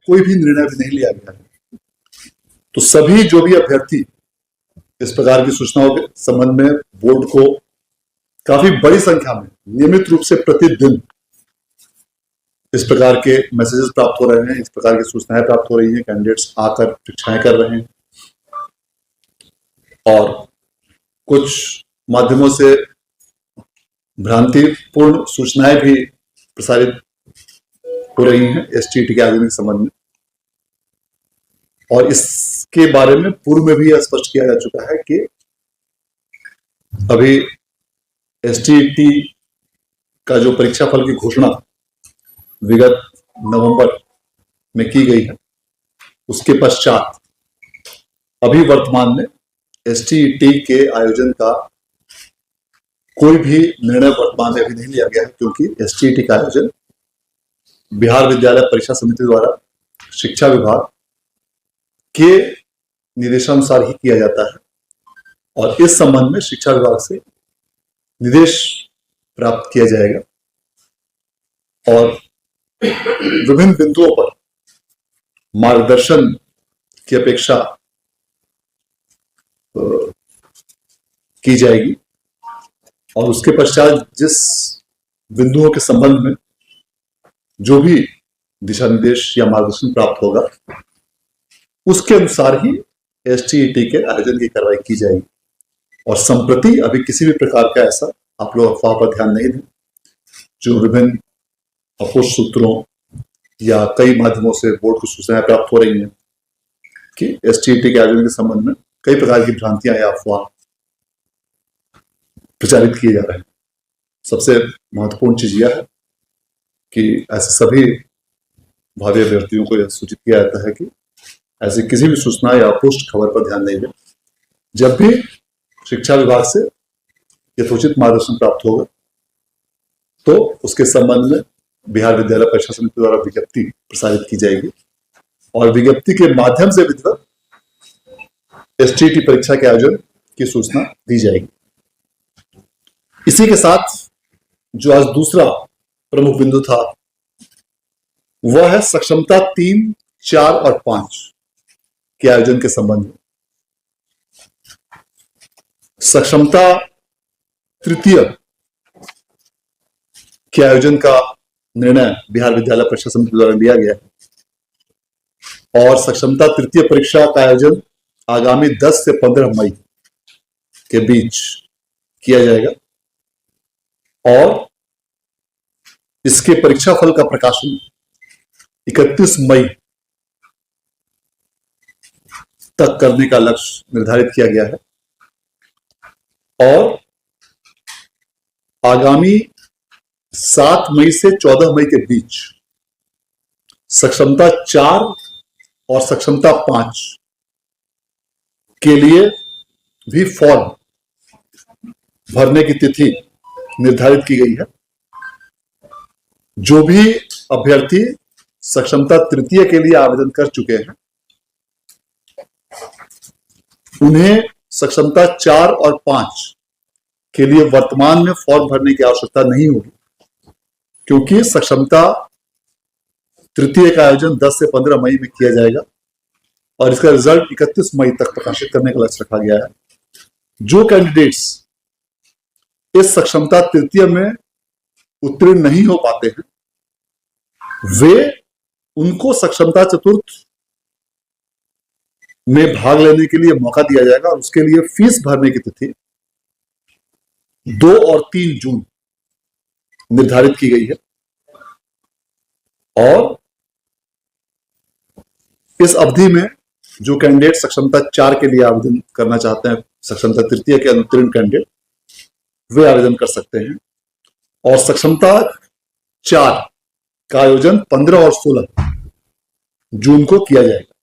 कोई भी निर्णय भी नहीं लिया गया है। तो सभी जो भी अभ्यर्थी इस प्रकार की सूचनाओं के संबंध में बोर्ड को काफी बड़ी संख्या में नियमित रूप से प्रतिदिन इस प्रकार के मैसेजेस प्राप्त हो रहे हैं, इस प्रकार की सूचनाएं प्राप्त हो रही हैं, कैंडिडेट्स आकर परीक्षाएं कर रहे हैं और कुछ माध्यमों से भ्रांतिपूर्ण सूचनाएं भी प्रसारित हो रही हैं एसटीईटी के आयोजन के संबंध में। और इसके बारे में पूर्व में भी यह स्पष्ट किया जा चुका है कि अभी एसटीईटी का जो परीक्षा फल की घोषणा विगत नवंबर में की गई है, उसके पश्चात अभी वर्तमान में एसटीईटी के आयोजन का कोई भी निर्णय वर्तमान में अभी नहीं लिया गया है, क्योंकि एसटीईटी का आयोजन बिहार विद्यालय परीक्षा समिति द्वारा शिक्षा विभाग के निर्देशानुसार ही किया जाता है और इस संबंध में शिक्षा विभाग से निर्देश प्राप्त किया जाएगा और विभिन्न बिंदुओं पर मार्गदर्शन की अपेक्षा की जाएगी और उसके पश्चात जिस बिंदुओं के संबंध में जो भी दिशा निर्देश या मार्गदर्शन प्राप्त होगा उसके अनुसार ही एसटीईटी के आयोजन की कार्रवाई की जाएगी। और संप्रति अभी किसी भी प्रकार का ऐसा आप लोग अफवाह पर ध्यान नहीं दें, जो विभिन्न अपोष सूत्रों या कई माध्यमों से बोर्ड को सूचनाएं प्राप्त हो रही हैं कि एसटीईटी के आयोजन के संबंध में कई प्रकार की भ्रांतियां या अफवाह प्रचारित किए जा रहे हैं। सबसे महत्वपूर्ण चीज यह है कि ऐसे सभी भावी अभ्यर्थियों को यह सूचित किया जाता है कि ऐसी किसी भी सूचना या अपुष्ट खबर पर ध्यान नहीं दें। जब भी शिक्षा विभाग से यथोचित मार्गदर्शन प्राप्त होगा तो उसके संबंध में बिहार विद्यालय परीक्षा समिति द्वारा विज्ञप्ति प्रसारित की जाएगी और विज्ञप्ति के माध्यम से विधिवत एसटीईटी परीक्षा के आयोजन की सूचना दी जाएगी। इसी के साथ जो आज दूसरा प्रमुख बिंदु था वह है सक्षमता 3, 4 और 5 के आयोजन के संबंध में। सक्षमता तृतीय के आयोजन का निर्णय बिहार विद्यालय परीक्षा समिति द्वारा लिया गया है और सक्षमता तृतीय परीक्षा का आयोजन आगामी 10 से 15 मई के बीच किया जाएगा और इसके परीक्षा फल का प्रकाशन 31 मई तक करने का लक्ष्य निर्धारित किया गया है और आगामी 7 मई से 14 मई के बीच सक्षमता 4 और सक्षमता 5 के लिए भी फॉर्म भरने की तिथि निर्धारित की गई है। जो भी अभ्यर्थी सक्षमता तृतीय के लिए आवेदन कर चुके हैं उन्हें सक्षमता 4 और 5 के लिए वर्तमान में फॉर्म भरने की आवश्यकता नहीं होगी, क्योंकि सक्षमता तृतीय का आयोजन 10 से 15 मई में किया जाएगा और इसका रिजल्ट 31 मई तक प्रकाशित करने का लक्ष्य रखा गया है। जो कैंडिडेट्स इस सक्षमता तृतीय में उत्तीर्ण नहीं हो पाते हैं वे उनको सक्षमता चतुर्थ में भाग लेने के लिए मौका दिया जाएगा और उसके लिए फीस भरने की तिथि 2 और 3 जून निर्धारित की गई है और इस अवधि में जो कैंडिडेट सक्षमता 4 के लिए आवेदन करना चाहते हैं, सक्षमता तृतीय के अनुत्तीर्ण कैंडिडेट, वे आवेदन कर सकते हैं और सक्षमता 4 का आयोजन 15 और 16 जून को किया जाएगा।